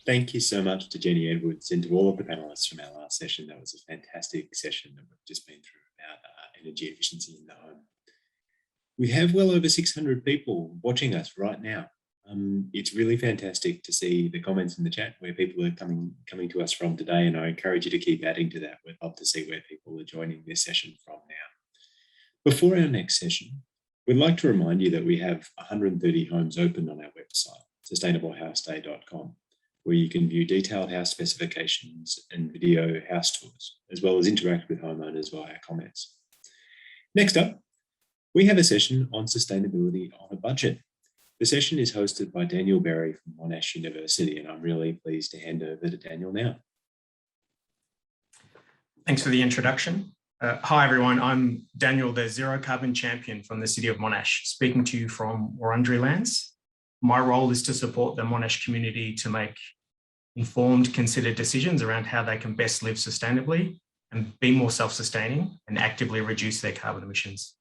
Thank you so much to Jenny Edwards and to all of the panelists from our last session. That was a fantastic session that we've just been through about energy efficiency in the home. We have well over 600 people watching us right now. It's really fantastic to see the comments in the chat where people are coming to us from today, and I encourage you to keep adding to that. We'd love to see where people are joining this session from now. Before our next session, we'd like to remind you that we have 130 homes open on our website, sustainablehouseday.com, where you can view detailed house specifications and video house tours, as well as interact with homeowners via comments. Next up, we have a session on sustainability on a budget. The session is hosted by Daniel Berry from Monash University, and I'm really pleased to hand over to Daniel now. Thanks for the introduction. Hi everyone, I'm Daniel, the Zero Carbon Champion from the City of Monash, speaking to you from Wurundjeri lands. My role is to support the Monash community to make informed, considered decisions around how they can best live sustainably and be more self-sustaining and actively reduce their carbon emissions.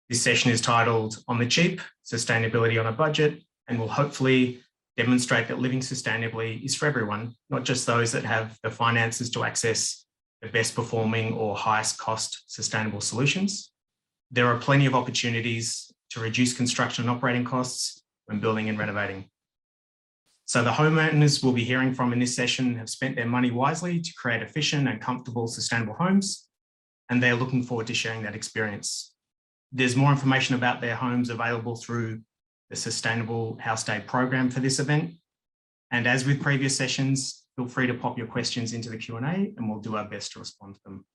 This session is titled On the Cheap, Sustainability on a Budget, and will hopefully demonstrate that living sustainably is for everyone, not just those that have the finances to access the best performing or highest cost sustainable solutions. There are plenty of opportunities to reduce construction and operating costs when building and renovating. So the homeowners we'll be hearing from in this session have spent their money wisely to create efficient and comfortable sustainable homes, and they're looking forward to sharing that experience. There's more information about their homes available through the Sustainable House Day program for this event. And as with previous sessions, feel free to pop your questions into the Q&A and we'll do our best to respond to them.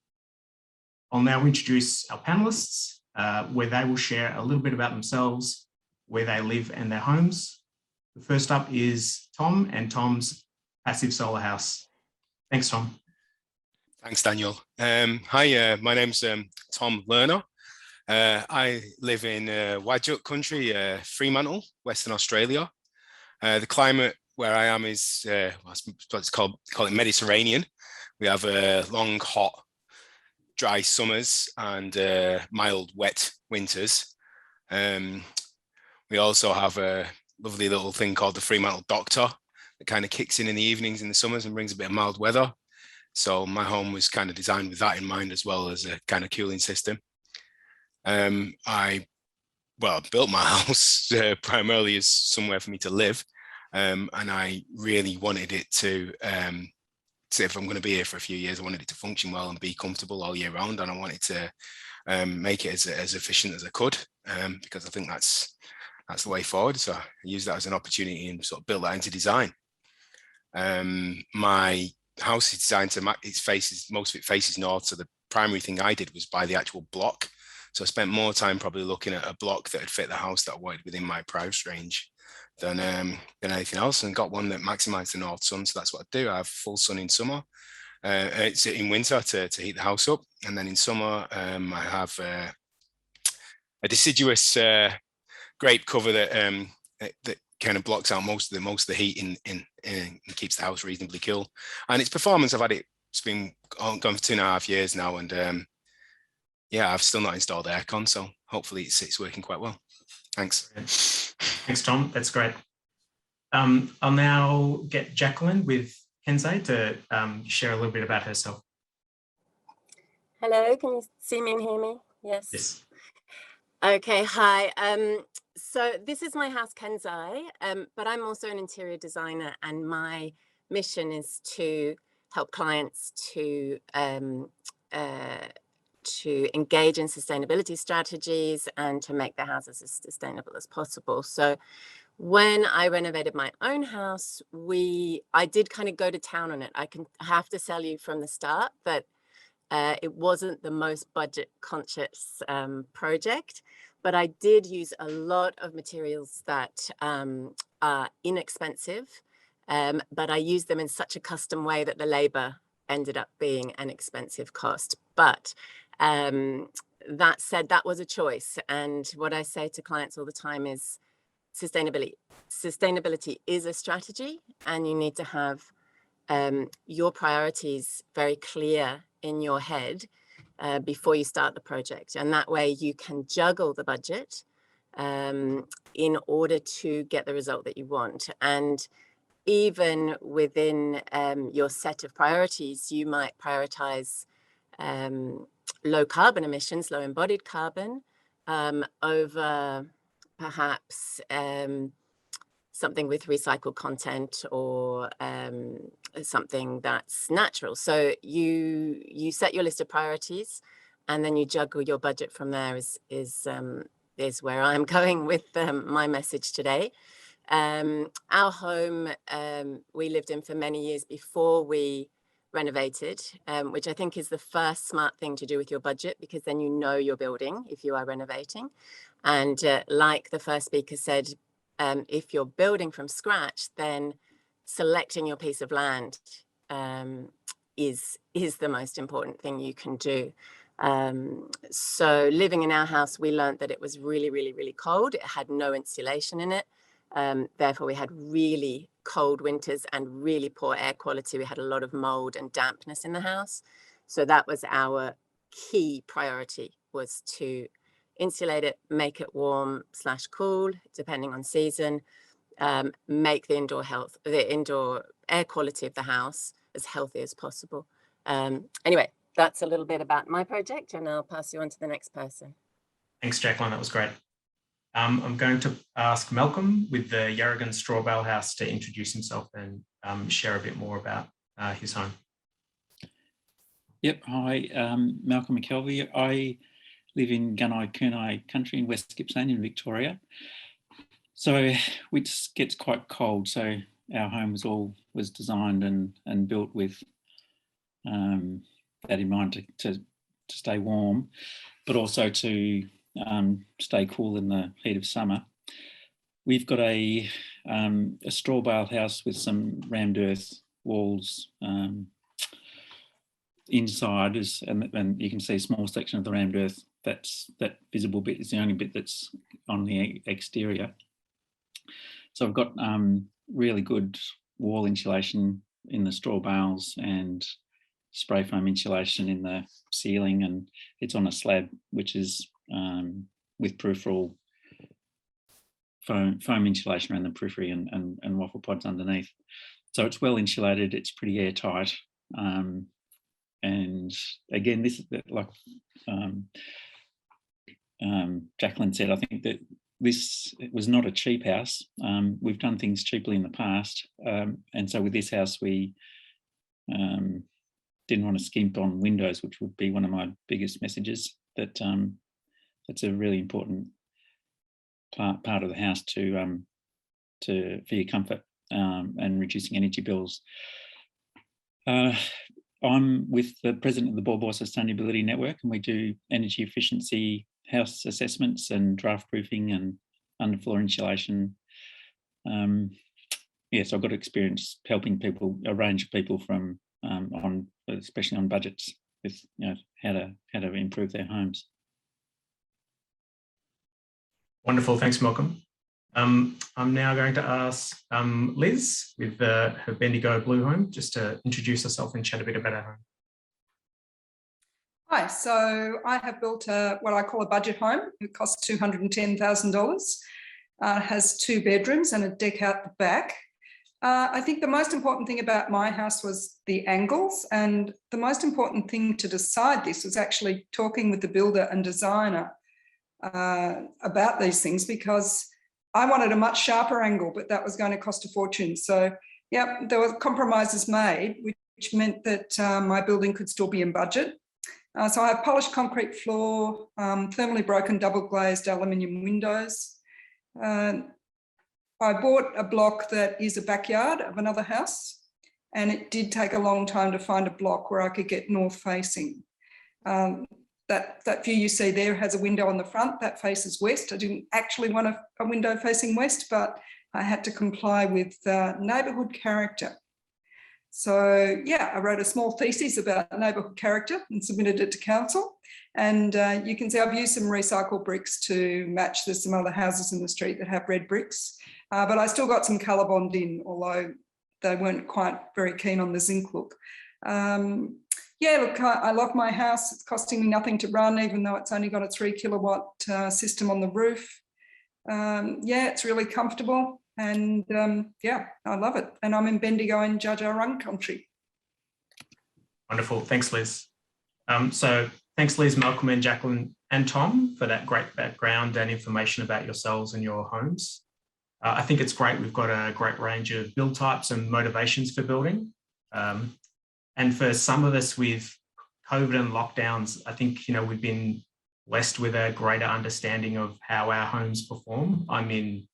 I'll now introduce our panelists, where they will share a little bit about themselves, where they live and their homes. The first up is Tom and Tom's passive solar house. Thanks, Tom. Thanks, Daniel. Hi, my name's Tom Lerner. I live in Whadjuk country, Fremantle, Western Australia. The climate where I am is what's call it Mediterranean. We have long, hot, dry summers and mild, wet winters. We also have a lovely little thing called the Fremantle Doctor that kind of kicks in the evenings in the summers and brings a bit of mild weather. So my home was kind of designed with that in mind, as well as a kind of cooling system. I built my house primarily as somewhere for me to live, and I really wanted it to, if I'm going to be here for a few years, I wanted it to function well and be comfortable all year round, and I wanted to make it as efficient as I could, because I think that's the way forward. So I used that as an opportunity and sort of built that into design. My house is designed to most of it faces north, so the primary thing I did was buy the actual block. So I spent more time probably looking at a block that would fit the house that I wanted within my price range than anything else, and got one that maximised the north sun. So that's what I do. I have full sun in summer. It's in winter to heat the house up, and then in summer I have a deciduous grape cover that kind of blocks out most of the heat and keeps the house reasonably cool. And its performance, it's been gone for 2.5 years now, and yeah, I've still not installed aircon, so hopefully it's working quite well. Thanks. Thanks, Tom. That's great. I'll now get Jacqueline with Kenzai to share a little bit about herself. Hello, can you see me and hear me? Yes. Yes. Okay, hi. So this is my house, Kenzai, but I'm also an interior designer, and my mission is to help clients to engage in sustainability strategies and to make their houses as sustainable as possible. So when I renovated my own house, I did kind of go to town on it. I have to tell you from the start that it wasn't the most budget conscious project, but I did use a lot of materials that are inexpensive, but I used them in such a custom way that the labor ended up being an expensive cost. But that said, that was a choice. And what I say to clients all the time is sustainability is a strategy, and you need to have your priorities very clear in your head before you start the project. And that way you can juggle the budget in order to get the result that you want. And even within your set of priorities, you might prioritize low carbon emissions, low embodied carbon, over perhaps something with recycled content or something that's natural. So you set your list of priorities, and then you juggle your budget from there. Is where I'm going with my message today. Our home we lived in for many years before we renovated, which I think is the first smart thing to do with your budget, because then you know your building if you are renovating. And like the first speaker said, if you're building from scratch, then selecting your piece of land is the most important thing you can do. So living in our house, we learned that it was really, really, really cold. It had no insulation in it. Therefore, we had really cold winters and really poor air quality. We had a lot of mold and dampness in the house. So that was our key priority, was to insulate it, make it warm / cool, depending on season, make the indoor air quality of the house as healthy as possible. Anyway, that's a little bit about my project, and I'll pass you on to the next person. Thanks, Jacqueline. That was great. I'm going to ask Malcolm with the Yarragon Strawbale house to introduce himself and share a bit more about his home. Yep. Hi, Malcolm McKelvie. I live in Gunai country in West Gippsland in Victoria. So it gets quite cold. So our home was designed and built with that in mind to stay warm, but also to stay cool in the heat of summer. We've got a Strawbale house with some rammed earth walls inside, and you can see a small section of the rammed earth. That visible bit is the only bit that's on the exterior. So I've got really good wall insulation in the straw bales and spray foam insulation in the ceiling, and it's on a slab which is with peripheral foam insulation around the periphery and waffle pods underneath. So it's well insulated, it's pretty airtight. And again, this is like Jacqueline said, I think that this was not a cheap house. We've done things cheaply in the past. And so with this house, we didn't want to skimp on windows, which would be one of my biggest messages. That that's a really important part of the house for your comfort and reducing energy bills. I'm with the president of the Bosscher Sustainability Network, and we do energy efficiency house assessments and draft proofing and underfloor insulation. Yes, I've got experience helping people, a range of people from especially on budgets, with how to improve their homes. Wonderful, thanks, Malcolm. I'm now going to ask Liz with her Bendigo Blue home just to introduce herself and chat a bit about her home. Hi, so I have built what I call a budget home. It costs $210,000. Has 2 bedrooms and a deck out the back. I think the most important thing about my house was the angles, and the most important thing to decide this was actually talking with the builder and designer about these things, because I wanted a much sharper angle, but that was going to cost a fortune. So, yeah, there were compromises made, which meant that my building could still be in budget. So I have polished concrete floor, thermally broken double glazed aluminium windows. I bought a block that is a backyard of another house, and it did take a long time to find a block where I could get north facing. That view you see there has a window on the front that faces west. I didn't actually want a window facing west, but I had to comply with neighbourhood character. So yeah, I wrote a small thesis about neighbourhood character and submitted it to council. And you can see I've used some recycled bricks to match. There's some other houses in the street that have red bricks, but I still got some colour bond in, although they weren't quite very keen on the zinc look. Yeah, look, I love my house. It's costing me nothing to run, even though it's only got a 3 kilowatt system on the roof. Yeah, it's really comfortable. And yeah, I love it. And I'm in Bendigo in Yarragon country. Wonderful. Thanks, Liz. So thanks, Liz, Malcolm and Jacqueline and Tom for that great background and information about yourselves and your homes. I think it's great. We've got a great range of build types and motivations for building. And for some of us with COVID and lockdowns, I think, we've been blessed with a greater understanding of how our homes perform. I'm in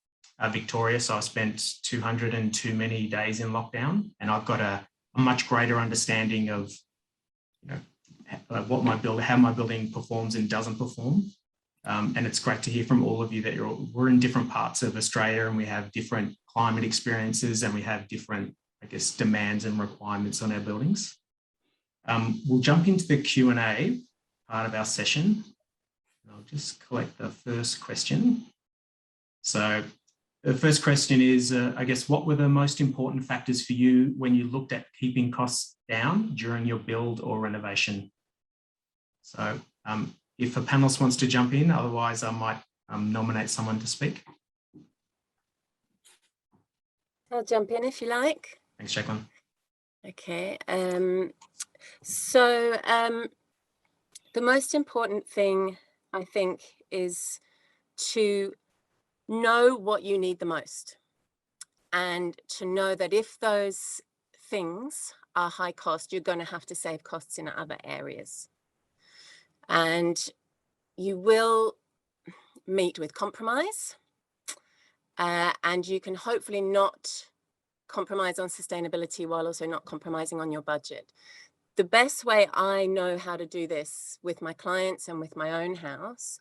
Victoria, so I spent 202 many days in lockdown, and I've got a much greater understanding of how my building performs and doesn't perform. And it's great to hear from all of you that we're in different parts of Australia, and we have different climate experiences, and we have different, demands and requirements on our buildings. We'll jump into the Q&A part of our session. I'll just collect the first question. So the first question is, what were the most important factors for you when you looked at keeping costs down during your build or renovation? So if a panelist wants to jump in, otherwise I might nominate someone to speak. I'll jump in if you like. Thanks, Jacqueline. Okay. So the most important thing, I think, is to know what you need the most, and to know that if those things are high cost, you're going to have to save costs in other areas. And you will meet with compromise, and you can hopefully not compromise on sustainability while also not compromising on your budget. The best way I know how to do this with my clients and with my own house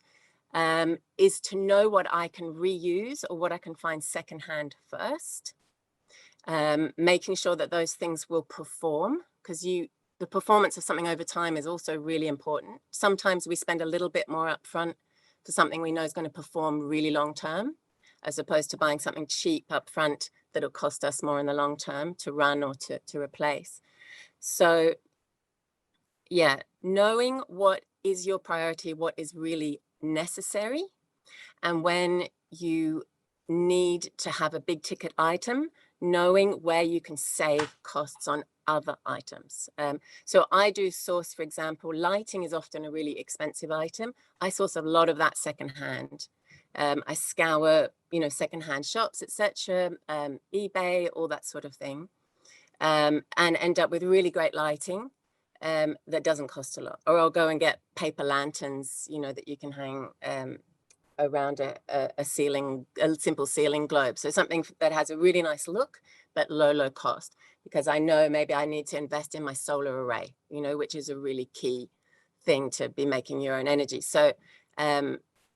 is to know what I can reuse or what I can find secondhand first, making sure that those things will perform, because the performance of something over time is also really important. Sometimes we spend a little bit more upfront for something we know is going to perform really long term, as opposed to buying something cheap upfront that'll cost us more in the long term to run or to replace. So yeah, knowing what is your priority, what is really necessary, and when you need to have a big ticket item, knowing where you can save costs on other items. So I do source, for example, lighting is often a really expensive item. I source a lot of that secondhand. I scour, secondhand shops, etc., eBay, all that sort of thing, and end up with really great lighting that doesn't cost a lot. Or I'll go and get paper lanterns, that you can hang around a ceiling, a simple ceiling globe. So something that has a really nice look, but low cost, because I know maybe I need to invest in my solar array, which is a really key thing to be making your own energy. So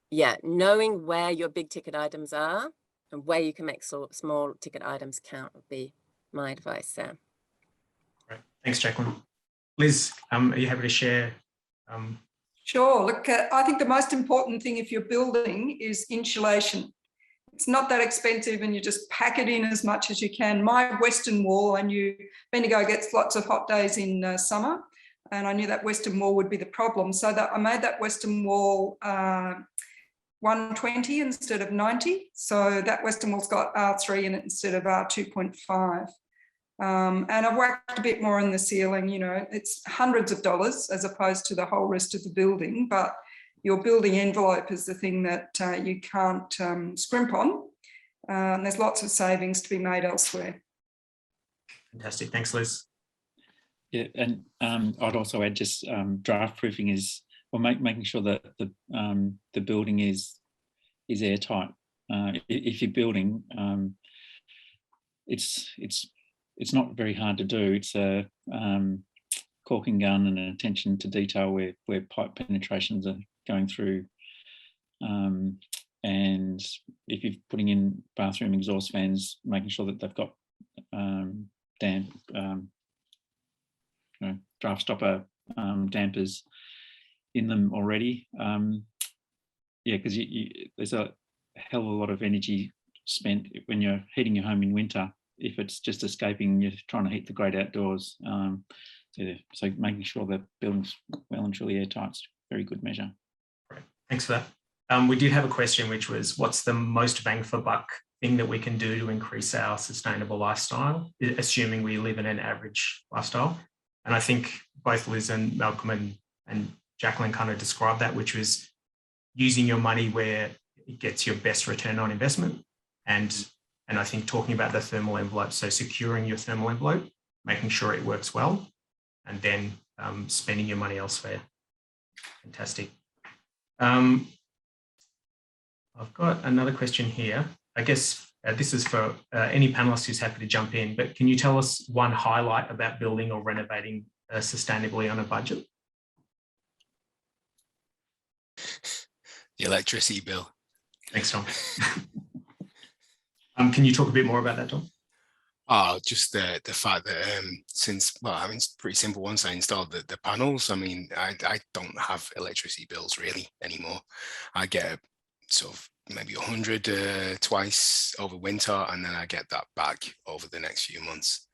yeah, knowing where your big ticket items are and where you can make small ticket items count would be my advice there. Great. Thanks, Jacqueline. Liz, are you happy to share? Sure. Look, I think the most important thing if you're building is insulation. It's not that expensive, and you just pack it in as much as you can. My western wall, Bendigo gets lots of hot days in summer, and I knew that western wall would be the problem. So that I made that western wall 120 instead of 90. So that western wall's got R3 in it instead of R2.5. And I've worked a bit more on the ceiling, it's hundreds of dollars as opposed to the whole rest of the building, but your building envelope is the thing that you can't scrimp on. And there's lots of savings to be made elsewhere. Fantastic. Thanks, Liz. Yeah, and I'd also add just draft proofing is, or making sure that the building is airtight. If you're building, it's not very hard to do. It's a caulking gun and an attention to detail where pipe penetrations are going through. And if you're putting in bathroom exhaust fans, making sure that they've got damp, draft stopper dampers in them already. Yeah, because there's a hell of a lot of energy spent when you're heating your home in winter. If it's just escaping, you're trying to heat the great outdoors. So making sure that building's well and truly airtight is a very good measure. Great. Thanks for that. We did have a question which was, what's the most bang for buck thing that we can do to increase our sustainable lifestyle, assuming we live in an average lifestyle. And I think both Liz and Malcolm and Jacqueline kind of described that, which was using your money where it gets your best return on investment. And I think talking about the thermal envelope, so securing your thermal envelope, making sure it works well, and then spending your money elsewhere. Fantastic. I've got another question here. I guess this is for any panelist who's happy to jump in, but can you tell us one highlight about building or renovating sustainably on a budget? The electricity bill. Thanks, Tom. Can you talk a bit more about that, Tom? Oh, just the fact that it's pretty simple. Once I installed the panels, I mean, I don't have electricity bills really anymore. I get sort of maybe 100 twice over winter, and then I get that back over the next few months.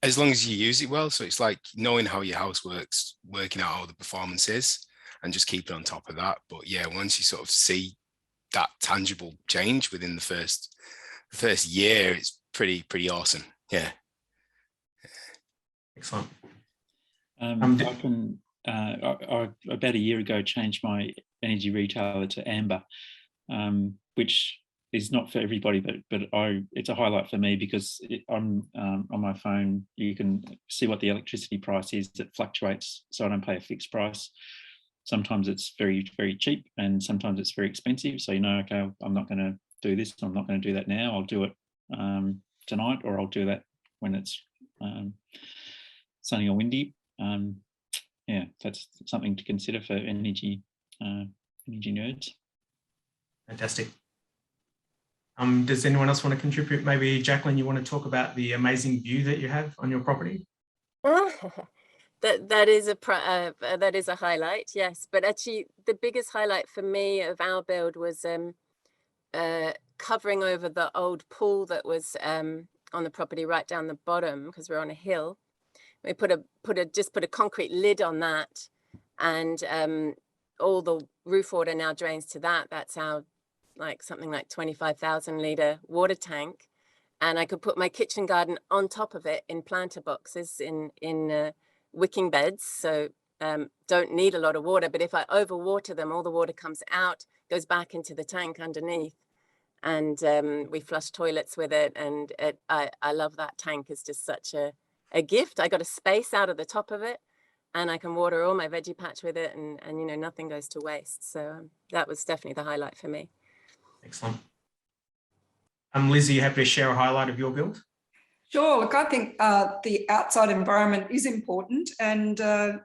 As long as you use it well. So it's like knowing how your house works, working out how the performance is, and just keeping on top of that. But yeah, once you sort of see that tangible change within the first year, it's pretty awesome. Yeah. Excellent. I about a year ago changed my energy retailer to Amber, which is not for everybody, but it's a highlight for me because on my phone you can see what the electricity price is. It fluctuates, so I don't pay a fixed price. Sometimes it's very, very cheap, and sometimes it's very expensive. So okay, I'm not going to do this. I'm not going to do that now. I'll do it tonight, or I'll do that when it's sunny or windy. Yeah, that's something to consider for energy nerds. Fantastic. Does anyone else want to contribute? Maybe Jacqueline, you want to talk about the amazing view that you have on your property? That is a highlight, yes. But actually, the biggest highlight for me of our build was covering over the old pool that was on the property right down the bottom, because we're on a hill. We put a concrete lid on that, and all the roof water now drains to that. That's our something like 25,000 litre water tank, and I could put my kitchen garden on top of it in planter boxes in wicking beds, so don't need a lot of water. But if I overwater them, all the water comes out, goes back into the tank underneath, and we flush toilets with it. And I love that tank. It's just such a gift. I got a space out of the top of it, and I can water all my veggie patch with it, and nothing goes to waste. So that was definitely the highlight for me. Excellent. Liz, are you happy to share a highlight of your build? Sure. Look, I think the outside environment is important, and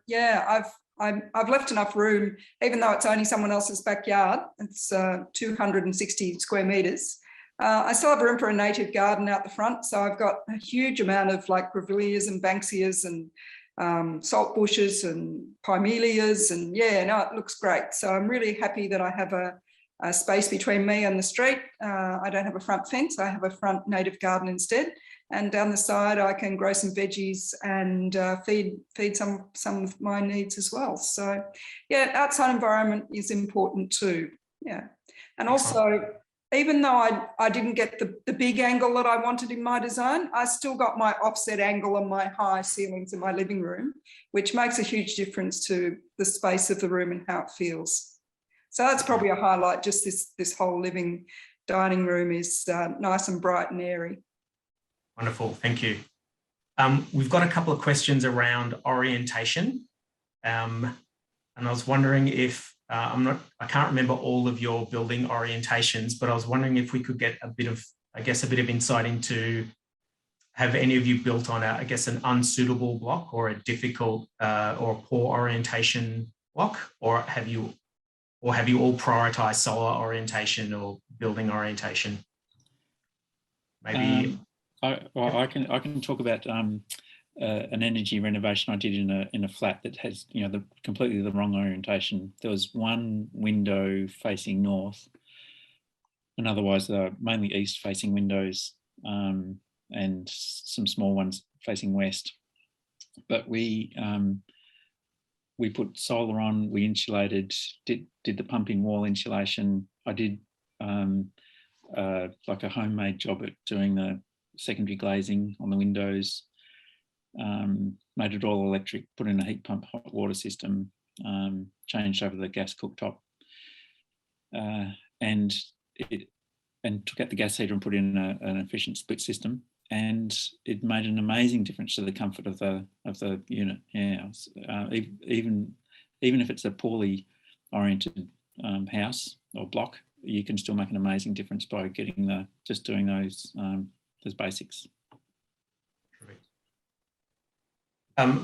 yeah, I've left enough room, even though it's only someone else's backyard. It's 260 square metres. I still have room for a native garden out the front, so I've got a huge amount of grevilleas and banksias and salt bushes and pymelias, and yeah, no, it looks great. So I'm really happy that I have a space between me and the street. I don't have a front fence. I have a front native garden instead. And down the side, I can grow some veggies and feed some of my needs as well. So yeah, outside environment is important too. Yeah. And also, even though I didn't get the big angle that I wanted in my design, I still got my offset angle and my high ceilings in my living room, which makes a huge difference to the space of the room and how it feels. So that's probably a highlight. Just this whole living dining room is nice and bright and airy. Wonderful, thank you. We've got a couple of questions around orientation, and I was wondering if I can't remember all of your building orientations, but I was wondering if we could get a bit of insight into, have any of you built on an unsuitable block or a difficult or a poor orientation block, or have you all prioritised solar orientation or building orientation? Maybe. I can talk about an energy renovation I did in a flat that has completely the wrong orientation. There was one window facing north, and otherwise mainly east facing windows, and some small ones facing west. But we put solar on, we insulated, did the pumping wall insulation. I did like a homemade job at doing the secondary glazing on the windows, made it all electric, put in a heat pump hot water system, changed over the gas cooktop, and took out the gas heater and put in an efficient split system, and it made an amazing difference to the comfort of the unit. Yeah, even if it's a poorly oriented house or block, you can still make an amazing difference by getting just doing those basics.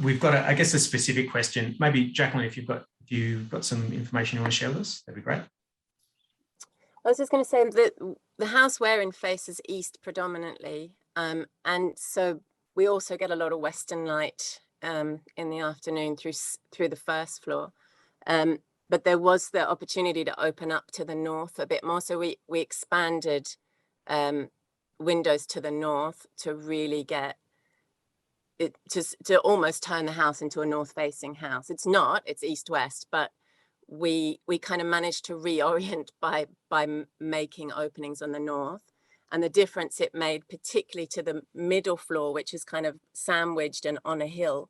We've got, I guess, a specific question. Maybe Jacqueline, if you've got some information you want to share with us, that'd be great. I was just going to say that the house we're in faces east predominantly, and so we also get a lot of western light in the afternoon through the first floor. But there was the opportunity to open up to the north a bit more, so we expanded windows to the north to really get it to almost turn the house into a north-facing house. It's not; it's east-west, but we kind of managed to reorient by making openings on the north, and the difference it made, particularly to the middle floor, which is kind of sandwiched and on a hill,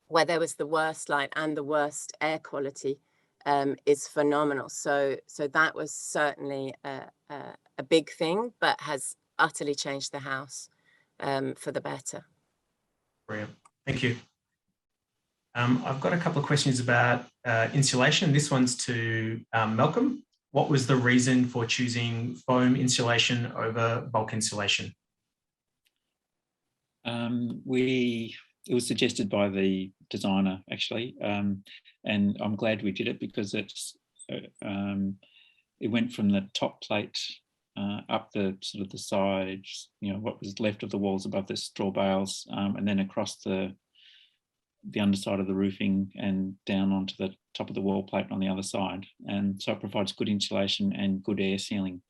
where there was the worst light and the worst air quality, is phenomenal. So that was certainly a big thing, but has utterly changed the house for the better. Brilliant, thank you. I've got a couple of questions about insulation. This one's to Malcolm. What was the reason for choosing foam insulation over bulk insulation? It was suggested by the designer, actually, and I'm glad we did it, because it went from the top plate up the sort of the sides, what was left of the walls above the straw bales, and then across the underside of the roofing and down onto the top of the wall plate on the other side, and so it provides good insulation and good air sealing.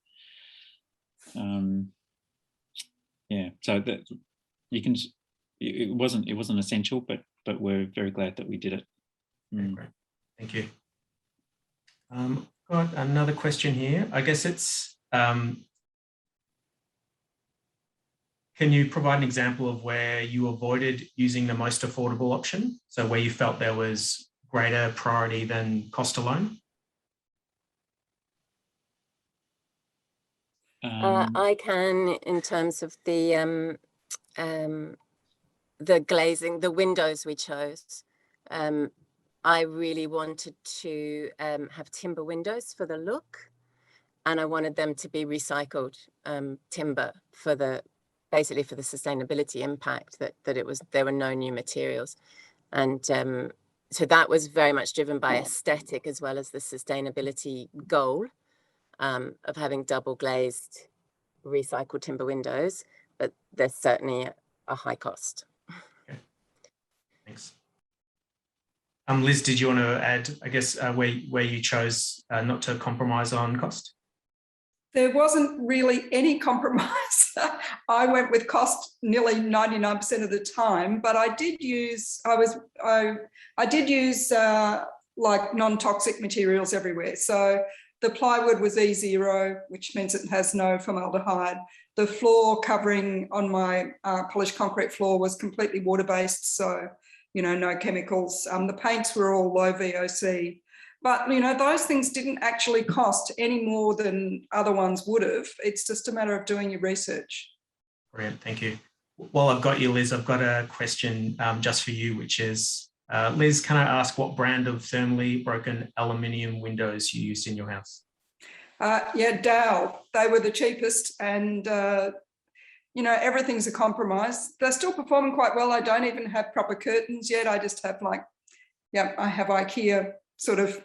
Yeah, so that you can. It wasn't essential, but we're very glad that we did it. Okay, great. Thank you. Got another question here. I guess it's, can you provide an example of where you avoided using the most affordable option? So where you felt there was greater priority than cost alone? I can, in terms of the glazing, the windows we chose. I really wanted to have timber windows for the look, and I wanted them to be recycled timber basically for the sustainability impact, that there were no new materials. And so that was very much driven by aesthetic as well as the sustainability goal of having double glazed recycled timber windows, but there's certainly a high cost. Okay. Thanks. Liz, did you want to add, I guess, where you chose not to compromise on cost? There wasn't really any compromise. I went with cost nearly 99% of the time, but I did use like non-toxic materials everywhere. So the plywood was E0, which means it has no formaldehyde. The floor covering on my polished concrete floor was completely water-based, so no chemicals. The paints were all low VOC. But, those things didn't actually cost any more than other ones would have. It's just a matter of doing your research. Brilliant, thank you. While I've got you, Liz, I've got a question just for you, which is, Liz, can I ask what brand of thermally broken aluminium windows you used in your house? Yeah, Dow. They were the cheapest, and, everything's a compromise. They're still performing quite well. I don't even have proper curtains yet. I just have I have IKEA sort of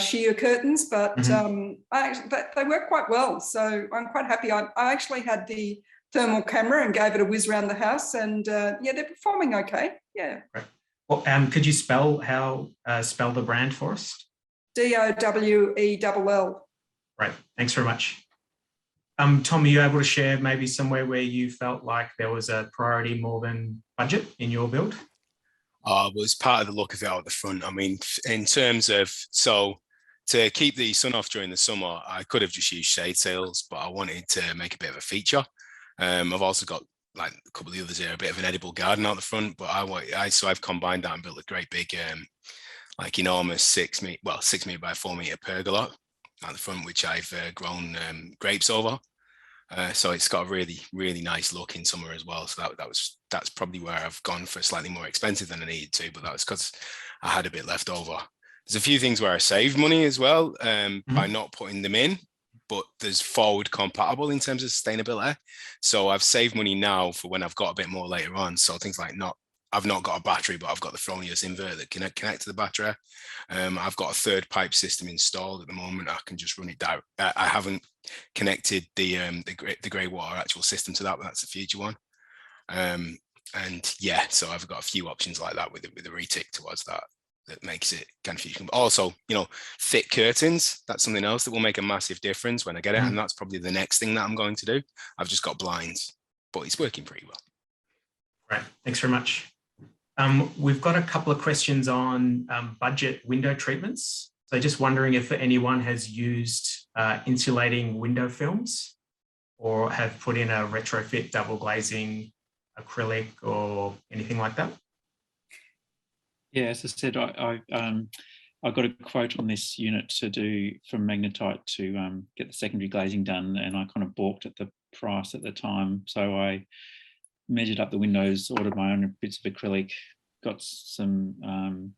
sheer curtains, but they work quite well. So I'm quite happy. I actually had the thermal camera and gave it a whiz around the house, and they're performing okay. Yeah. Right. Well, could you spell the brand for us? DOWELL. Right. Thanks very much. Tom, are you able to share maybe somewhere where you felt like there was a priority more than budget in your build? Was part of the look of it out the front. I mean, in terms of, so to keep the sun off during the summer, I could have just used shade sails, but I wanted to make a bit of a feature. I've also got like a couple of the others here, a bit of an edible garden out the front, but so I've combined that and built a great big, like enormous 6 meter by 4 meter pergola out the front, which I've grown grapes over. So it's got a really, really nice look in summer as well. So that's probably where I've gone for slightly more expensive than I needed to, but that was because I had a bit left over. There's a few things where I saved money as well by not putting them in, but there's forward compatible in terms of sustainability. So I've saved money now for when I've got a bit more later on. So things like I've not got a battery, but I've got the Fronius inverter that can connect to the battery. I've got a third pipe system installed at the moment. I can just run it down. I haven't connected the grey water actual system to that, but that's a future one. And yeah, so I've got a few options like that with a retic towards that makes it kind of future. Also, thick curtains, that's something else that will make a massive difference when I get it. And that's probably the next thing that I'm going to do. I've just got blinds, but it's working pretty well. Right, thanks very much. We've got a couple of questions on budget window treatments. So just wondering if anyone has used insulating window films or have put in a retrofit double glazing acrylic or anything like that. Yeah, as I said, I got a quote on this unit to do from magnetite to get the secondary glazing done, and I kind of balked at the price at the time. So I measured up the windows, ordered my own bits of acrylic, got some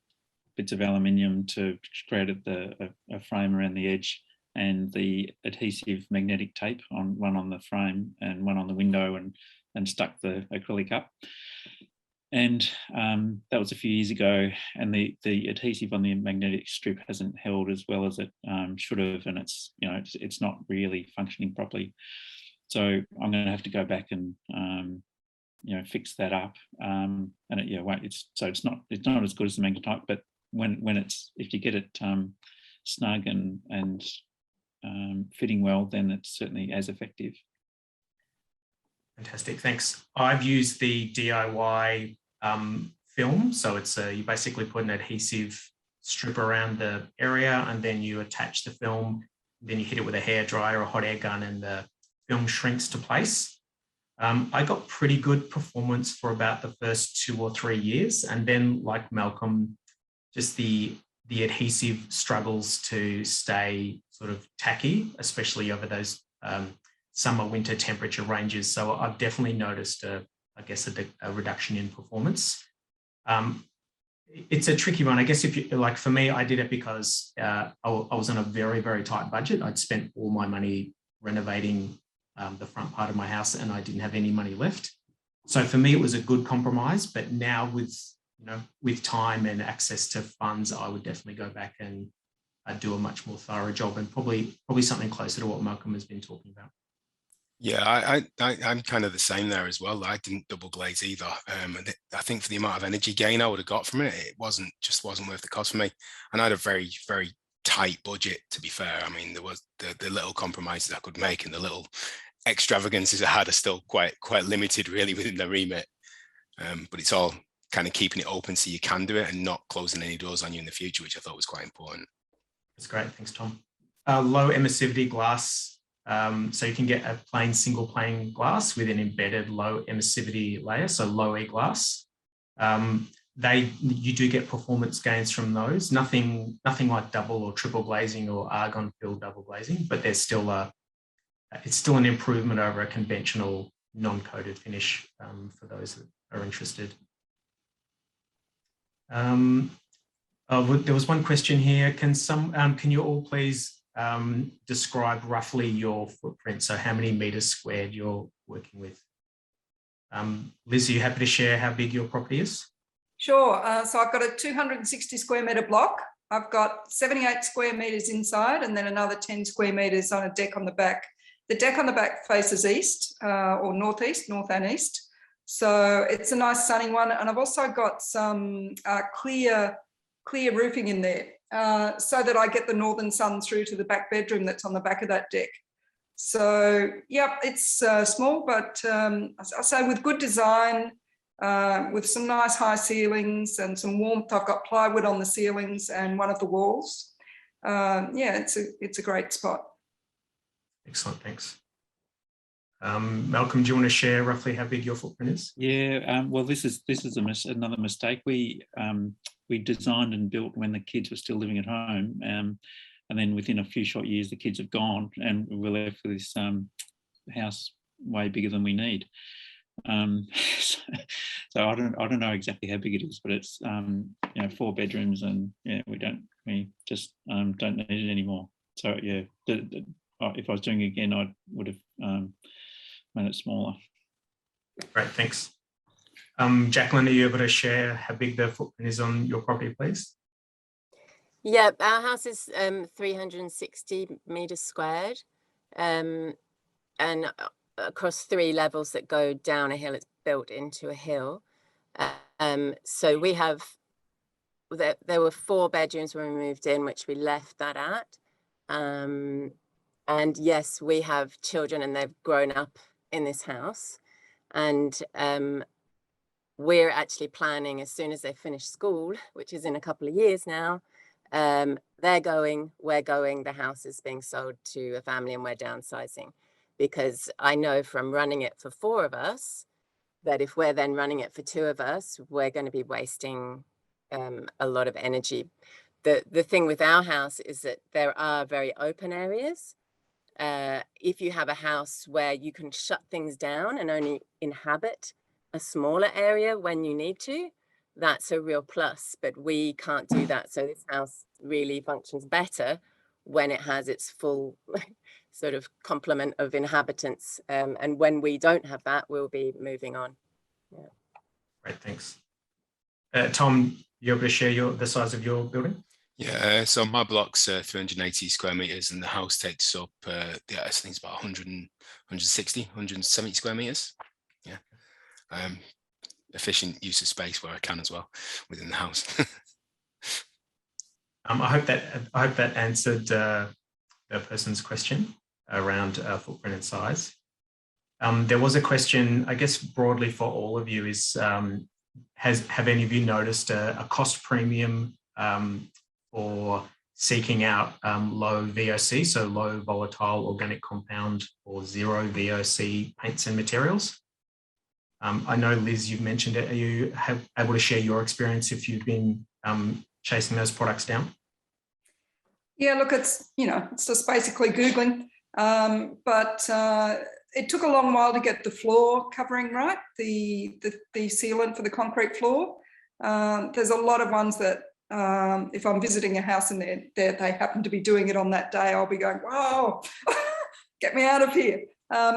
bits of aluminium to create a frame around the edge, and the adhesive magnetic tape one on the frame and one on the window, and stuck the acrylic up. And that was a few years ago, and the adhesive on the magnetic strip hasn't held as well as it should have, and it's not really functioning properly. So I'm going to have to go back and fix that up. And it's not as good as the magnetite, but if you get it snug and fitting well, then it's certainly as effective. Fantastic, thanks. I've used the DIY film. So it's you basically put an adhesive strip around the area, and then you attach the film, then you hit it with a hairdryer or a hot air gun, and the film shrinks to place. I got pretty good performance for about the first 2 or 3 years. And then, like Malcolm, just the adhesive struggles to stay sort of tacky, especially over those summer winter temperature ranges. So I've definitely noticed a reduction in performance. It's a tricky one. I guess if you like, for me, I did it because I was on a very, very tight budget. I'd spent all my money renovating the front part of my house, and I didn't have any money left. So for me, it was a good compromise. But now with time and access to funds, I would definitely go back and do a much more thorough job, and probably something closer to what Malcolm has been talking about. Yeah, I'm kind of the same there as well. I didn't double glaze either. I think for the amount of energy gain I would have got from it, it wasn't worth the cost for me. And I had a very, very tight budget, to be fair. I mean, there was the little compromises I could make and the little extravagances I had are still quite limited really within the remit. But it's all kind of keeping it open so you can do it and not closing any doors on you in the future, which I thought was quite important. That's great. Thanks, Tom. Low emissivity glass. So you can get a plain single pane glass with an embedded low emissivity layer, so low E glass. You do get performance gains from those. Nothing like double or triple glazing or argon filled double glazing, but there's still it's still an improvement over a conventional non-coated finish for those that are interested. There was one question here. Can you all please describe roughly your footprint? So how many meters squared you're working with? Liz, are you happy to share how big your property is? Sure. So I've got a 260 square metre block. I've got 78 square metres inside, and then another 10 square metres on a deck on the back. The deck on the back faces east or northeast, north and east. So it's a nice sunny one. And I've also got some clear roofing in there so that I get the northern sun through to the back bedroom that's on the back of that deck. So, yeah, it's small, but I say with good design, with some nice high ceilings and some warmth. I've got plywood on the ceilings and one of the walls. yeah, it's a great spot. Excellent, thanks. Malcolm, do you want to share roughly how big your footprint is? Yeah, well, this is another mistake. We designed and built when the kids were still living at home, and then within a few short years, the kids have gone, and we're left with this house way bigger than we need. So I don't know exactly how big it is, but it's 4 bedrooms, and yeah, we just don't need it anymore. So yeah, if I was doing it again, I would have made it smaller. Great, thanks. Jacqueline, are you able to share how big the footprint is on your property, please? Yeah, our house is 360 meters squared, and across 3 levels that go down a hill. It's built into a hill. So we have, there were 4 bedrooms when we moved in, which we left that at. And yes, we have children and they've grown up in this house. And we're actually planning, as soon as they finish school, which is in a couple of years now, they're going, we're going, the house is being sold to a family and we're downsizing. Because I know from running it for 4 of us, that if we're then running it for 2 of us, we're going to be wasting a lot of energy. The thing with our house is that there are very open areas. If you have a house where you can shut things down and only inhabit a smaller area when you need to, that's a real plus, but we can't do that. So this house really functions better when it has its full sort of complement of inhabitants. And when we don't have that, we'll be moving on. Yeah. Great, thanks. Tom, you able to share the size of your building? Yeah, so my block's 380 square meters, and the house takes up, I think it's about 160, 170 square meters. Yeah, efficient use of space where I can as well within the house. I hope that answered the person's question around footprint and size. There was a question, I guess, broadly for all of you is, have any of you noticed a cost premium for seeking out low VOC, so low volatile organic compound or zero VOC paints and materials? I know, Liz, you've mentioned it. Are you able to share your experience if you've been chasing those products down? Yeah, look, it's just basically Googling, but it took a long while to get the floor covering right, the sealant for the concrete floor. There's a lot of ones that if I'm visiting a house and they happen to be doing it on that day, I'll be going, whoa, get me out of here.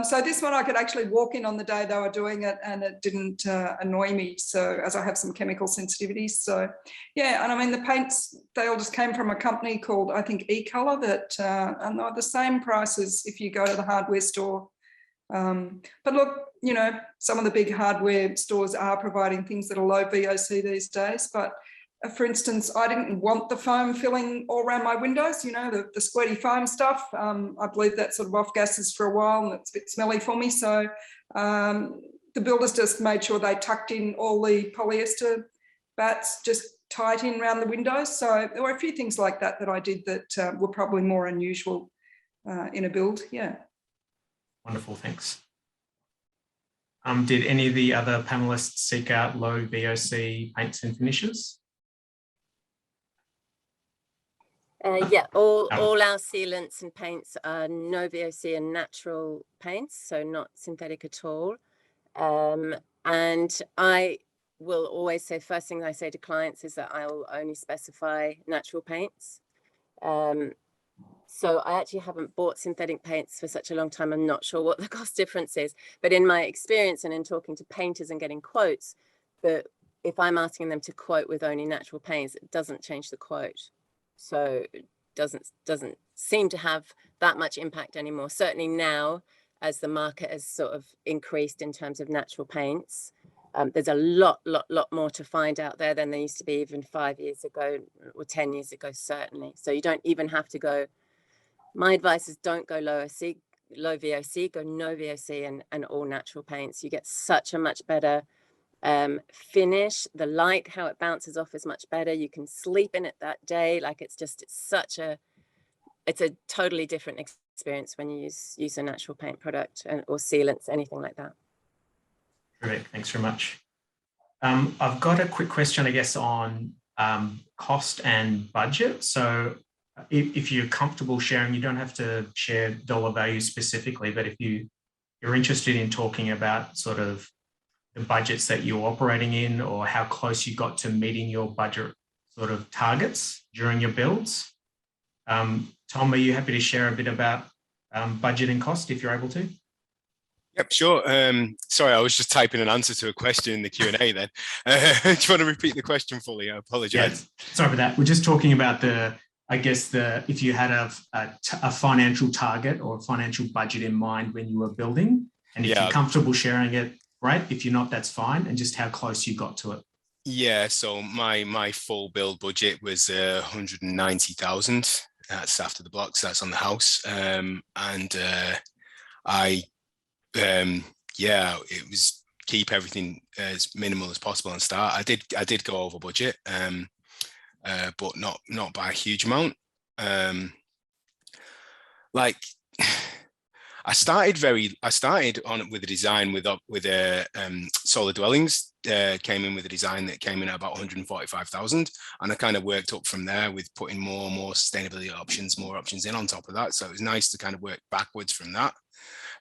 So this one I could actually walk in on the day they were doing it and it didn't annoy me. So as I have some chemical sensitivities. So yeah, and I mean the paints, they all just came from a company called, I think, E-Colour, that are the same prices if you go to the hardware store. But look, some of the big hardware stores are providing things that are low VOC these days. But for instance, I didn't want the foam filling all around my windows, the squirty foam stuff. I believe that sort of off gases for a while and it's a bit smelly for me. So the builders just made sure they tucked in all the polyester bats just tight in around the windows. So there were a few things like that I did that were probably more unusual in a build. Yeah. Wonderful, thanks. Did any of the other panelists seek out low VOC paints and finishes? Yeah, all our sealants and paints are no VOC and natural paints, so not synthetic at all. And I will always say, first thing I say to clients is that I'll only specify natural paints. So I actually haven't bought synthetic paints for such a long time. I'm not sure what the cost difference is, but in my experience and in talking to painters and getting quotes, that if I'm asking them to quote with only natural paints, it doesn't change the quote. So it doesn't seem to have that much impact anymore. Certainly now, as the market has sort of increased in terms of natural paints, there's a lot more to find out there than there used to be even 5 years ago or 10 years ago, certainly. So you don't even have to go. My advice is don't go low VOC, go no VOC and all natural paints. You get such a much better finish. The light, how it bounces off is much better. You can sleep in it that day. Like it's such a it's a totally different experience when you use a natural paint product or sealants, anything like that. Great, thanks very much. I've got a quick question, I guess, on cost and budget. So if you're comfortable sharing, you don't have to share dollar value specifically, but if you're interested in talking about sort of the budgets that you're operating in or how close you got to meeting your budget sort of targets during your builds. Tom, are you happy to share a bit about budget and cost if you're able to? Yep, sure. Sorry, I was just typing an answer to a question in the Q&A then. Do you want to repeat the question fully? I apologize. Yeah, sorry for that. We're just talking about if you had a financial target or a financial budget in mind when you were building, and if you're comfortable sharing it, right? If you're not, that's fine. And just how close you got to it. Yeah, so my full build budget was 190,000. That's after the blocks. That's on the house, it was keep everything as minimal as possible and start. I did go over budget, but not by a huge amount. I started on it with a design with solar dwellings. Came in with a design that came in at about 145,000, and I kind of worked up from there with putting more and more sustainability options, more options in on top of that. So it was nice to kind of work backwards from that.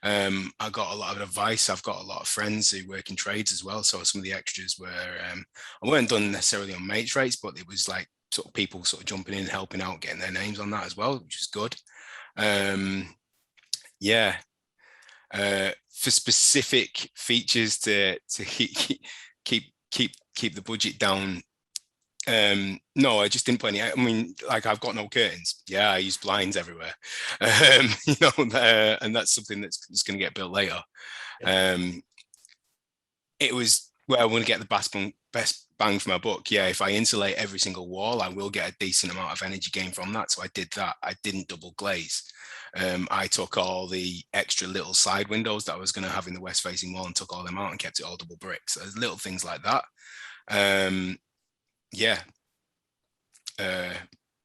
I got a lot of advice. I've got a lot of friends who work in trades as well. So some of the extras were, I weren't done necessarily on mates rates, but it was like sort of people sort of jumping in, helping out, getting their names on that as well, which is good. For specific features to keep the budget down. No, I just didn't put any. I mean, like I've got no curtains. Yeah, I use blinds everywhere. And that's something that's going to get built later. It was where I want to get the best bang for my buck. Yeah, if I insulate every single wall, I will get a decent amount of energy gain from that. So I did that. I didn't double glaze. I took all the extra little side windows that I was going to have in the west facing wall and took all them out and kept it all double bricks. So there's little things like that.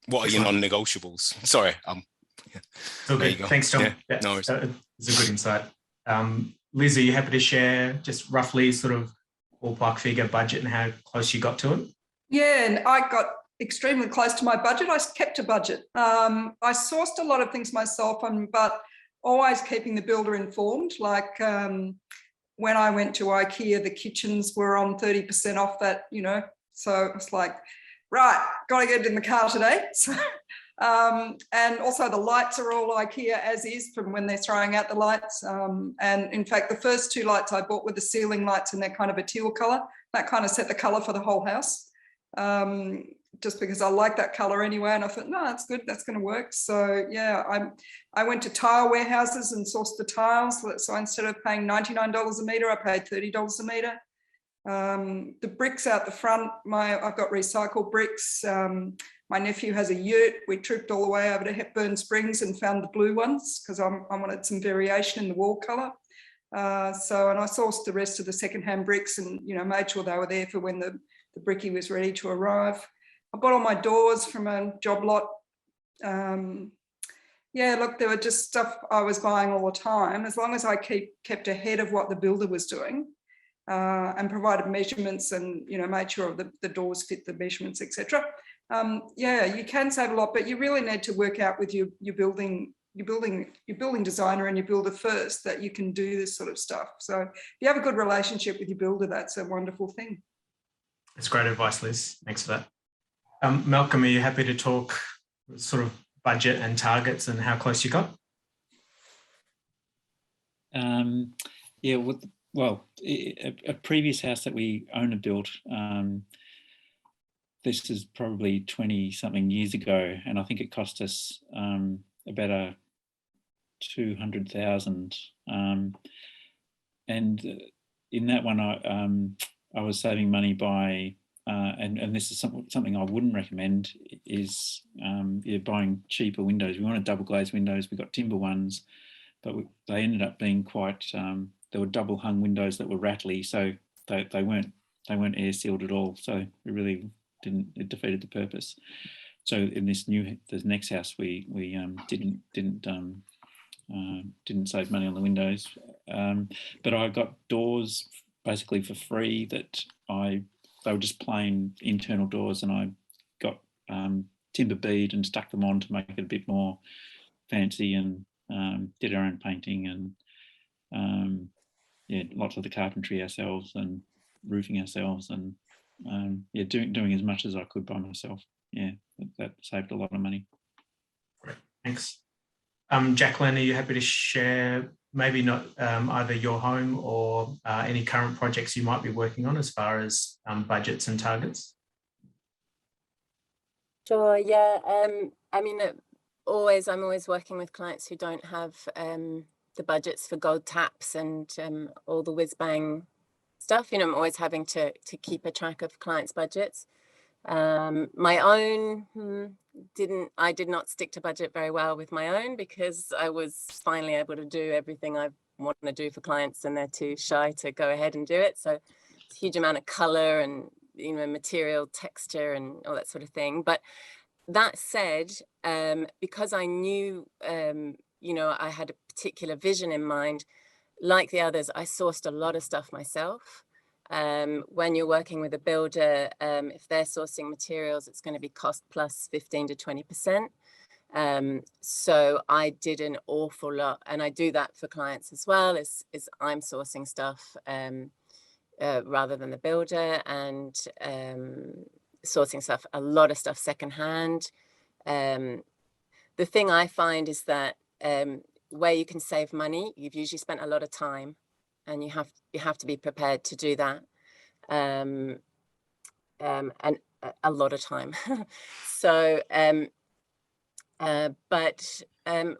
What are your non-negotiables? Sorry. Okay, thanks, Tom. Yeah, no worries. It's a good insight. Liz, are you happy to share just roughly sort of ballpark figure budget and how close you got to it? Yeah, and I got extremely close to my budget. I kept a budget. I sourced a lot of things myself, but always keeping the builder informed. Like when I went to IKEA, the kitchens were on 30% off that, so it's like, right, got to get in the car today. So, and also the lights are all IKEA as is from when they're throwing out the lights. And in fact, the first two lights I bought were the ceiling lights and they're kind of a teal colour. That kind of set the colour for the whole house. Just because I like that colour anyway. And I thought, no, that's good. That's going to work. So yeah, I went to tile warehouses and sourced the tiles. So instead of paying $99 a metre, I paid $30 a metre. The bricks out the front, I've got recycled bricks. My nephew has a ute. We trooped all the way over to Hepburn Springs and found the blue ones because I wanted some variation in the wall colour. And I sourced the rest of the secondhand bricks and, made sure they were there for when the brickie was ready to arrive. I bought all my doors from a job lot. Look, there were just stuff I was buying all the time. As long as I kept ahead of what the builder was doing and provided measurements and, made sure the doors fit the measurements, etc. You can save a lot, but you really need to work out with your building designer and your builder first that you can do this sort of stuff. So if you have a good relationship with your builder, that's a wonderful thing. That's great advice, Liz. Thanks for that. Malcolm, are you happy to talk sort of budget and targets and how close you got? A previous house that we own and built, this is probably 20 something years ago, and I think it cost us about 200,000. And in that one, I was saving money by, and this is something I wouldn't recommend, is buying cheaper windows. We wanted double glazed windows. We got timber ones, but they ended up being quite. There were double hung windows that were rattly, so they weren't air sealed at all. So it really didn't. It defeated the purpose. so in this next house, we didn't save money on the windows, but I got doors basically for free that they were just plain internal doors, and I got timber bead and stuck them on to make it a bit more fancy, and did our own painting, and yeah, lots of the carpentry ourselves and roofing ourselves, and yeah, doing as much as I could by myself. Yeah, that saved a lot of money. Great, thanks. Jacqueline, are you happy to share maybe not either your home or any current projects you might be working on as far as budgets and targets? Sure, yeah. I mean, I'm always working with clients who don't have the budgets for gold taps and all the whiz bang stuff. You know, I'm always having to keep a track of clients' budgets. My own I did not stick to budget very well with my own, because I was finally able to do everything I want to do for clients and they're too shy to go ahead and do it. So it's a huge amount of color and, you know, material texture and all that sort of thing. But that said, because I knew, you know, I had a particular vision in mind, like the others, I sourced a lot of stuff myself. When you're working with a builder, if they're sourcing materials, it's going to be cost plus 15 to 20%. So I did an awful lot, and I do that for clients as well, is I'm sourcing stuff rather than the builder, and sourcing stuff, a lot of stuff secondhand. The thing I find is that where you can save money, you've usually spent a lot of time, and you have to be prepared to do that, and a lot of time. So, but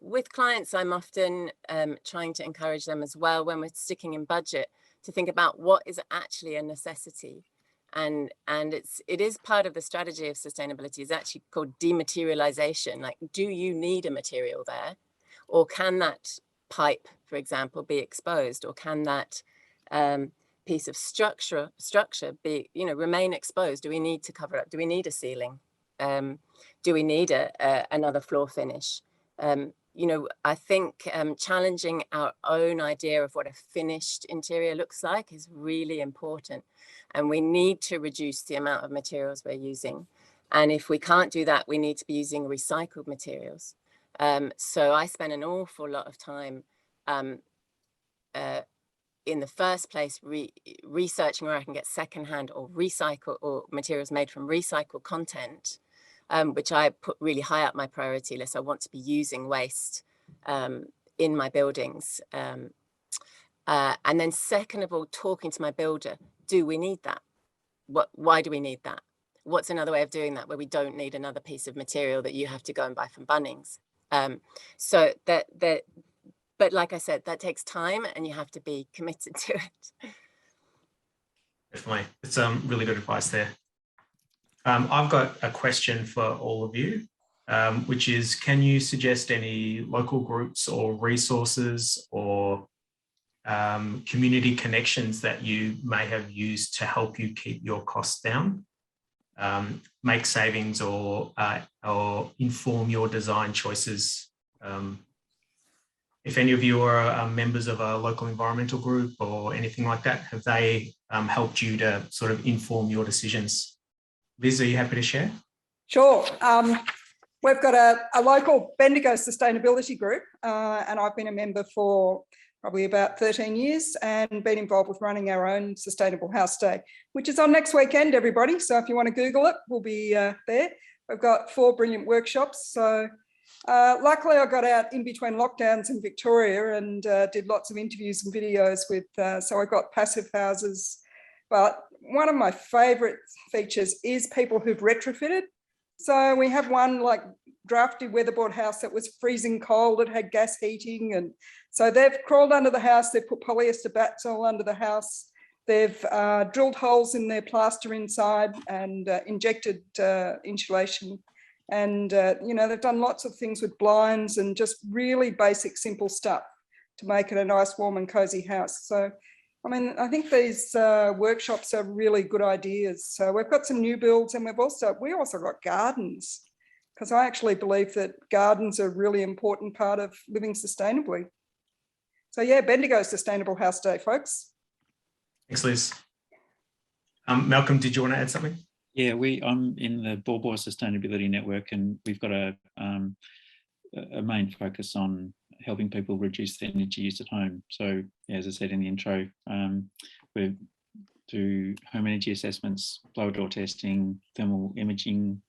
with clients, I'm often trying to encourage them as well, when we're sticking in budget, to think about what is actually a necessity. And it is part of the strategy of sustainability. It's actually called dematerialization. Like, do you need a material there? Or can that pipe, for example, be exposed? Or can that piece of structure be, you know, remain exposed? Do we need to cover up? Do we need a ceiling? Do we need another floor finish? You know, I think challenging our own idea of what a finished interior looks like is really important. And we need to reduce the amount of materials we're using. And if we can't do that, we need to be using recycled materials. So I spend an awful lot of time in the first place researching where I can get secondhand or recycle or materials made from recycled content, which I put really high up my priority list. I want to be using waste in my buildings. And then second of all, talking to my builder, do we need that? Why do we need that? What's another way of doing that where we don't need another piece of material that you have to go and buy from Bunnings? So but like I said, that takes time, and you have to be committed to it. Definitely, it's really good advice there. I've got a question for all of you, which is, can you suggest any local groups or resources or community connections that you may have used to help you keep your costs down, make savings, or inform your design choices? If any of you are members of a local environmental group or anything like that, have they helped you to sort of inform your decisions? Liz, are you happy to share? Sure. We've got a local Bendigo sustainability group, and I've been a member for probably about 13 years and been involved with running our own Sustainable House Day, which is on next weekend, everybody. So if you want to Google it, we'll be there. We've got 4 brilliant workshops. So luckily I got out in between lockdowns in Victoria and did lots of interviews and videos with, so I got passive houses. But one of my favourite features is people who've retrofitted. So we have one like drafty weatherboard house that was freezing cold. It had gas heating, and so they've crawled under the house. They've put polyester bats all under the house. They've drilled holes in their plaster inside and injected insulation. And, you know, they've done lots of things with blinds and just really basic, simple stuff to make it a nice, warm and cozy house. So, I mean, I think these workshops are really good ideas. So we've got some new builds, and we also got gardens. because I actually believe that gardens are a really important part of living sustainably. So yeah, Bendigo Sustainable House Day, folks. Thanks, Liz. Malcolm, did you want to add something? Yeah, I'm in the Bosscher Sustainability Network, and we've got a main focus on helping people reduce their energy use at home. So, yeah, as I said in the intro, we do home energy assessments, blower door testing, thermal imaging,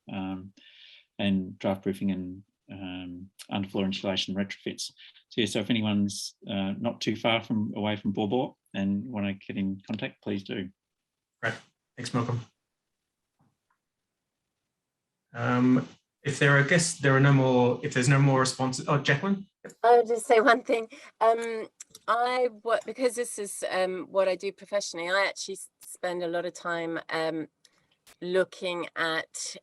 and draft proofing and underfloor insulation retrofits. So, yeah, so if anyone's not too far away from Bosscher and want to get in contact, please do. Great, thanks, Malcolm. If there's no more responses, Jacqueline? I would just say one thing. Because this is what I do professionally, I actually spend a lot of time looking at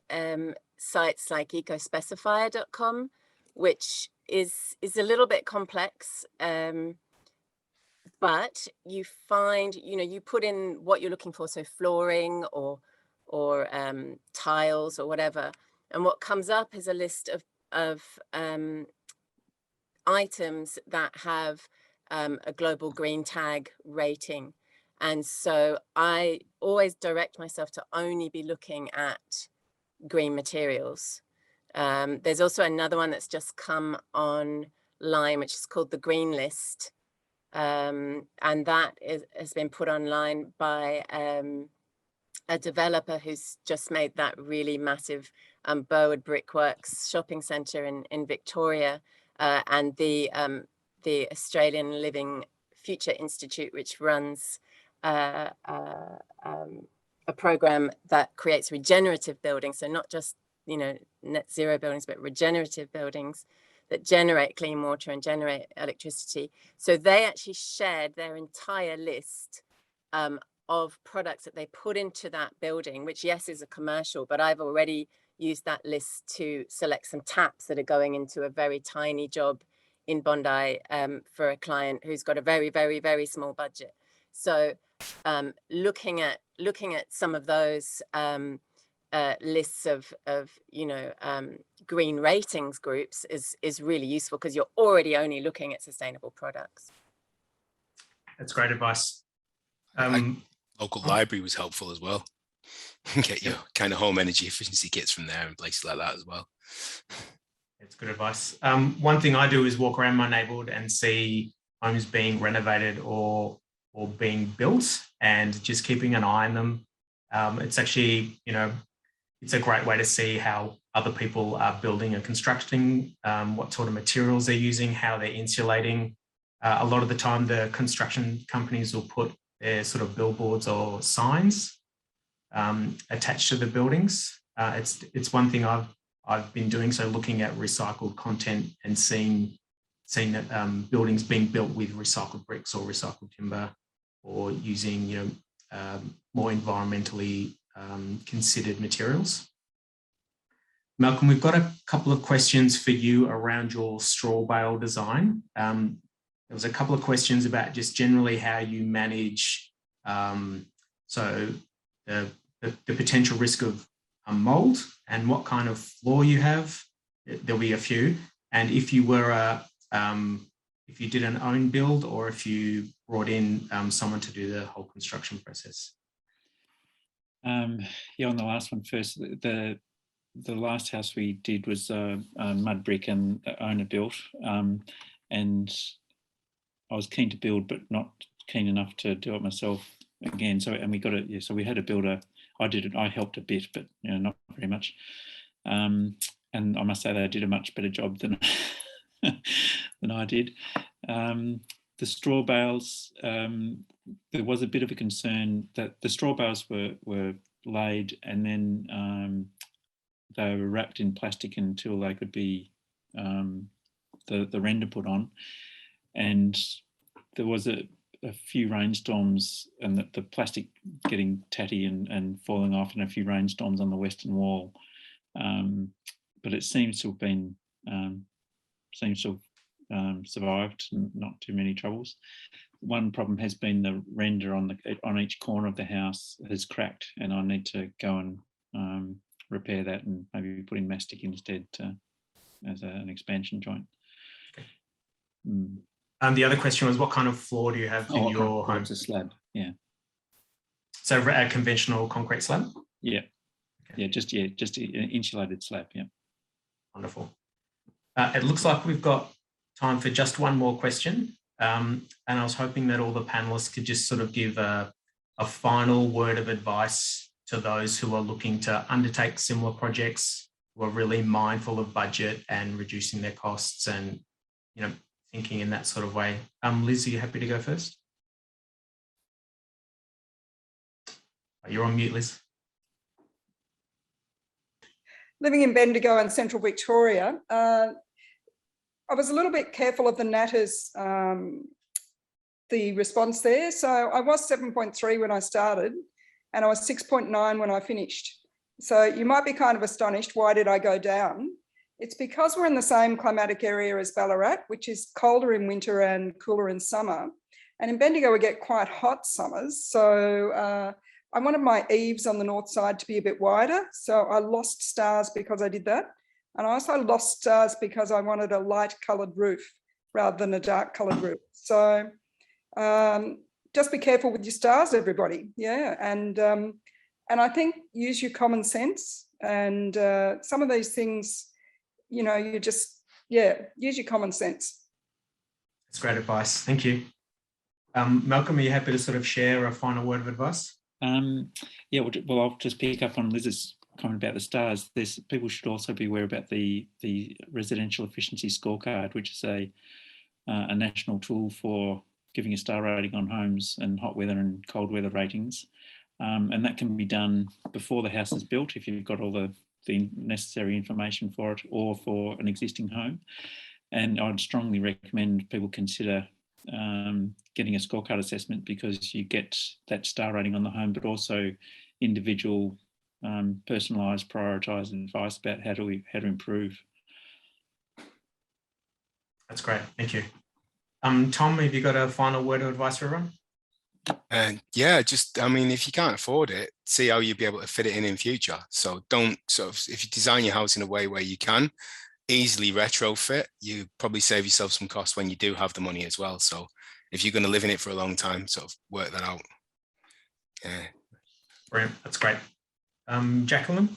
sites like ecospecifier.com, which is a little bit complex, but you find, you put in what you're looking for, so flooring or tiles or whatever, and what comes up is a list of items that have a global green tag rating. And so I always direct myself to only be looking at green materials. There's also another one that's just come online, which is called the Green List. And that has been put online by a developer who's just made that really massive Burwood Brickworks shopping centre in Victoria, and the Australian Living Future Institute, which runs a program that creates regenerative buildings, so not just net zero buildings, but regenerative buildings that generate clean water and generate electricity. So they actually shared their entire list of products that they put into that building, which, yes, is a commercial, but I've already used that list to select some taps that are going into a very tiny job in Bondi for a client who's got a very, very, very small budget. So looking at some of those lists of green ratings groups is really useful, because you're already only looking at sustainable products. That's great advice. Local library was helpful as well. Get your kind of home energy efficiency kits from there and places like that as well. It's good advice. One thing I do is walk around my neighbourhood and see homes being renovated or being built, and just keeping an eye on them. It's actually, it's a great way to see how other people are building and constructing, what sort of materials they're using, how they're insulating. A lot of the time, the construction companies will put their sort of billboards or signs attached to the buildings. It's one thing I've been doing, so looking at recycled content and seeing that buildings being built with recycled bricks or recycled timber, or using more environmentally considered materials. Malcolm, we've got a couple of questions for you around your straw bale design. There was a couple of questions about just generally how you manage so the potential risk of mold, and what kind of floor you have. There'll be a few, and if you were if you did an own build, or if you brought in someone to do the whole construction process. Yeah, on the last one first, the last house we did was mud brick and owner built, and I was keen to build, but not keen enough to do it myself again. So, and we got it. Yeah, so we had a builder. I did it. I helped a bit, but not very much. And I must say they did a much better job than than I did. The straw bales, there was a bit of a concern that the straw bales were laid and then they were wrapped in plastic until they could be the render put on, and there was a few rainstorms and the plastic getting tatty and falling off, and a few rainstorms on the western wall, but it seems to have been survived, not too many troubles. One problem has been the render on each corner of the house has cracked, and I need to go and repair that and maybe put in mastic instead as an expansion joint. The other question was, what kind of floor do you have in your home? It's a slab, yeah. So a conventional concrete slab? Yeah. Okay. Just an insulated slab, yeah. Wonderful. It looks like we've got time for just one more question. And I was hoping that all the panelists could just sort of give a final word of advice to those who are looking to undertake similar projects, who are really mindful of budget and reducing their costs and, thinking in that sort of way. Liz, are you happy to go first? You're on mute, Liz. Living in Bendigo and Central Victoria, I was a little bit careful of the natters, the response there. So I was 7.3 when I started and I was 6.9 when I finished. So you might be kind of astonished, why did I go down? It's because we're in the same climatic area as Ballarat, which is colder in winter and cooler in summer. And in Bendigo, we get quite hot summers. So I wanted my eaves on the north side to be a bit wider. So I lost stars because I did that. And I also lost stars because I wanted a light coloured roof rather than a dark coloured roof. So just be careful with your stars, everybody. Yeah. And I think use your common sense and some of these things, you just, use your common sense. That's great advice. Thank you. Malcolm, are you happy to sort of share a final word of advice? Well, I'll just pick up on Liz's comment about the stars. People should also be aware about the residential efficiency scorecard, which is a national tool for giving a star rating on homes and hot weather and cold weather ratings. And that can be done before the house is built if you've got all the necessary information for it, or for an existing home. And I'd strongly recommend people consider getting a scorecard assessment, because you get that star rating on the home, but also individual personalised, prioritised advice about how to improve. That's great. Thank you. Tom, have you got a final word of advice for everyone? If you can't afford it, see how you'll be able to fit it in future. So don't if you design your house in a way where you can easily retrofit, you probably save yourself some costs when you do have the money as well. So if you're going to live in it for a long time, sort of work that out. Yeah. Brilliant. That's great. Jacqueline?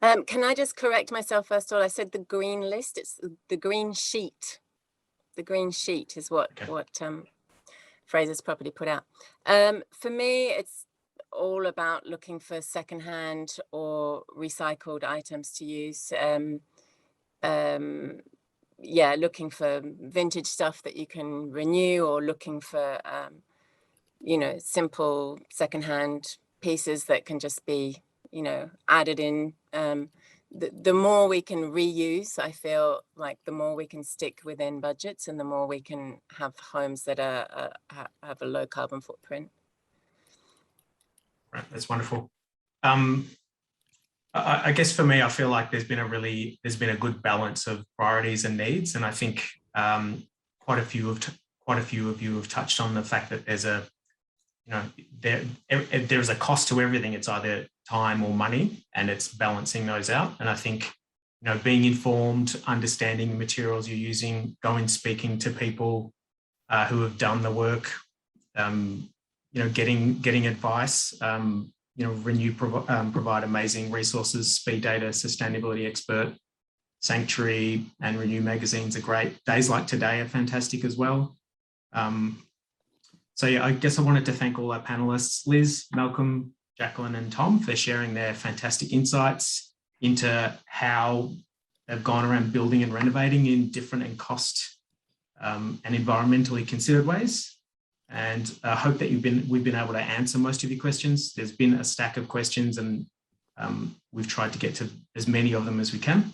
Can I just correct myself first of all? I said the green list, it's the green sheet. The green sheet is what Fraser's properly put out. For me, it's all about looking for secondhand or recycled items to use. Looking for vintage stuff that you can renew, or looking for, simple secondhand pieces that can just be, added in. The more we can reuse, I feel like the more we can stick within budgets, and the more we can have homes that have a low carbon footprint. Right, that's wonderful. I guess for me, I feel like there's been a good balance of priorities and needs, and I think quite a few of you have touched on the fact that there's a cost to everything. It's either time or money, and it's balancing those out. And I think, being informed, understanding the materials you're using, speaking to people who have done the work, getting advice. Renew provide amazing resources. Speed Data, Sustainability Expert, Sanctuary, and Renew magazines are great. Days like today are fantastic as well. I guess I wanted to thank all our panelists, Liz, Malcolm, Jacqueline, and Tom, for sharing their fantastic insights into how they've gone around building and renovating in different and cost and environmentally considered ways. And I hope that we've been able to answer most of your questions. There's been a stack of questions, and we've tried to get to as many of them as we can.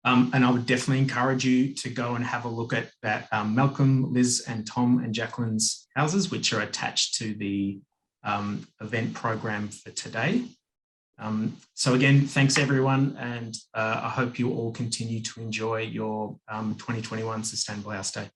And I would definitely encourage you to go and have a look at that Malcolm, Liz, and Tom and Jacqueline's houses, which are attached to the event program for today. So again, thanks everyone, and I hope you all continue to enjoy your 2021 Sustainable House Day.